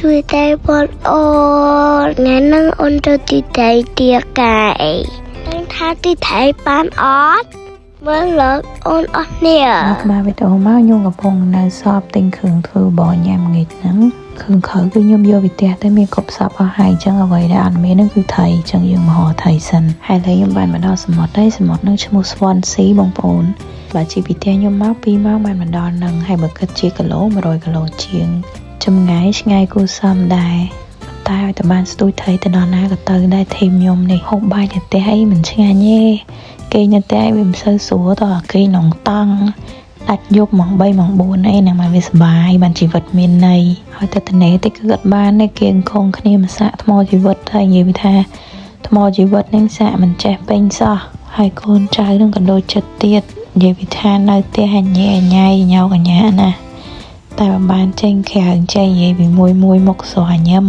ជួយតែបងអូនថ្ងៃនឹងអូនទៅទីថៃទៀតកាយនឹងថាទីថៃបានអត់មើលលើអូនអស់នេះក្បាលវីដេអូមកខ្ញុំកំពុងនៅសອບទិញគ្រឿងធ្វើបញ៉ាំងាយហ្នឹងគ្រឿងក្រៅគឺខ្ញុំយកពីផ្ទះទៅមានគ្រប់សពអស់ហើយអញ្ចឹងអ្វីដែលអត់មានហ្នឹងគឺថៃអញ្ចឹងយើងមកហៅថៃសិនហើយឥឡូវខ្ញុំបានមកដល់សមុទ្រហើយសមុទ្រហ្នឹងឈ្មោះ Swansea បងប្អូនបើជាពីផ្ទះខ្ញុំមក2ម៉ោងបានមកដល់ហ្នឹងហើយបើគិតជាគីឡូ100គីឡូជាងចម្ងាយឆ្ងាយគួរសមដែរតែឲ្យតែបានស្ទួយថៃទៅដល់ណាក៏ទៅដែរធីមខ្ញុំនេះហូបបាយនៅផ្ទះអីមិនឆ្ងាញ់ទេគេនៅផ្ទះវាមិនសូវស្រួលតោះគេនងតង់ដាច់យប់ម៉ោង3ម៉ោង4អីហ្នឹងមកវាសុបាយបានជីវិតមានន័យហើយទៅត្នេតិចគឺគាត់បានទេគេអង្គងគ្នាមកសាក់ថ្មជីវិតហើយនិយាយពីថាថ្មជីវិតហ្នឹងសាក់មិនចេះពេញសោះហើយកូនចៅនឹងក៏ដូចចិត្តទៀតនិយាយពីថានៅផ្ទះអញញ៉ៃញ៉ៅកញ្ញាណាតែបានចេញក្រៅចេះនិយាយពីមួយមុខស្រស់ញឹម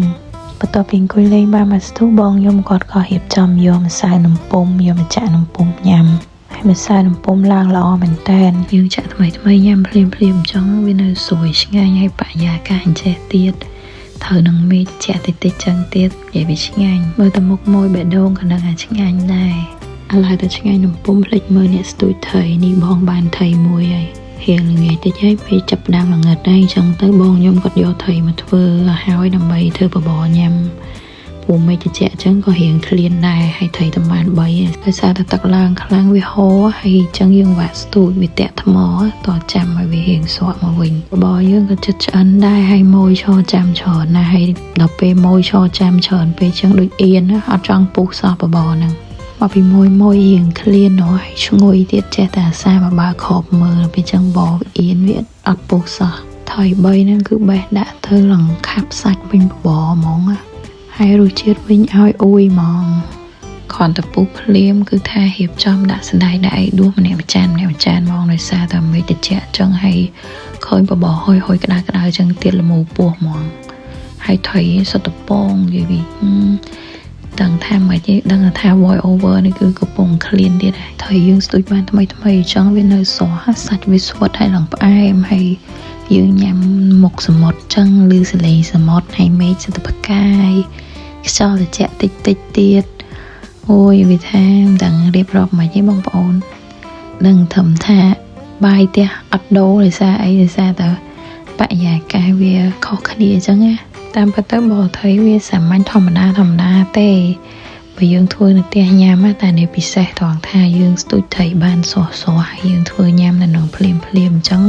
បន្ទាប់ពីអង្គុយលេងបានមកស្ទុះបងខ្ញុំគាត់ក៏រៀបចំយកម្សៅនំពុំយកមកចាក់នំពុំញ៉ាំហើយម្សៅនំពុំឡើងល្អមែនតើយើងចាក់ថ្មីញ៉ាំភ្លាមអញ្ចឹងវានៅស្រួយឆ្ងាញ់ហើយបរិយាកាសអញ្ចេះទៀតត្រូវនឹងមេឃចាក់តិចចឹងទៀតនិយាយវាឆ្ងាញ់មើលទៅមុខមួយបេះដូងក៏នឹងឆ្ងាញ់ដែរឥឡូវទៅឆ្ងាញ់នំពុំភ្លេចមើលអ្នកស្ទួយថៃនេះបងបានថៃមួយហើយហៀងល្ងាចតិចហើយពេលចាប់ដើមល្ងិតហើយអញ្ចឹងទៅបងខ្ញុំគាត់យកថៃមកធ្វើឲ្យហើយដើម្បីធ្វើបបរញ៉ាំពូមេតិចអញ្ចឹងក៏រៀងឃ្លានដែរហើយថៃតែបាន3ដោយសារតែទឹកឡើងខ្លាំងវាហូរហើយអញ្ចឹងយើងវាក់ស្ទូចវាតាក់ថ្មតចាំឲ្យវារៀងស្រក់មកវិញបបរយើងក៏ចិត្តឆ្អិនដែរហើយម៉ួយឈរចាំច្រើនណាស់ហើយដល់ពេលម៉ួយឈរចាំច្រើនពេលអញ្ចឹងដូចអៀនអត់ចង់ពុះសោះបបរហ្នឹងមកពីមួយរៀងឃ្លានហើយឈ្ងុយទៀតចេះតែអាសាមកបើខប់មើលពីចឹងបបអៀនវាអត់ពុះសោះថយ3ហ្នឹងគឺបេះដាក់ទៅលង្ខាប់សាច់វិញបបហ្មងហើយរសជាតិវិញឲ្យអ៊ុយហ្មងគ្រាន់តែពុះភ្លាមគឺថារៀបចំដាក់សណ្ដែកដាក់អីដួសម្នាក់មួយចានហ្មងដោយសារតែមេតិចចឹងហើយឃើញបបហុយក្តៅចឹងទៀតល្មូពោះហ្មងហើយថយសុទ្ធពងនិយាយវិញដឹងថាមិនទេដឹងថា voice over នេះគឺកំពុងឃ្លានទៀតហើយថយយើងស្ទួយបានថ្មីអញ្ចឹងវានៅស្រស់សាច់វាស្វិតហើយឡើងផ្អែមហើយយើងញ៉ាំមុខសមុទ្រចឹងឬសលេងសមុទ្រហើយមេឃសិតផ្កាយខ្យល់ត្រជាក់តិចទៀតអូយវាថាមិនដឹងរៀបរាប់មិនទេបងប្អូនដឹងធំថាបាយផ្ទះអត់ដូរដោយសារអីដោយសារតែបរិយាកាសវាខុសគ្នាអញ្ចឹងណាតាមពិតទៅបរថៃវាសាមញ្ញធម្មតាទេបើយើងធ្វើនៅផ្ទះញ៉ាំតែនេះពិសេសត្រង់ថាយើងស្ទូចថៃបានស្រស់ហើយយើងធ្វើញ៉ាំនៅក្នុងភ្លាមអញ្ចឹង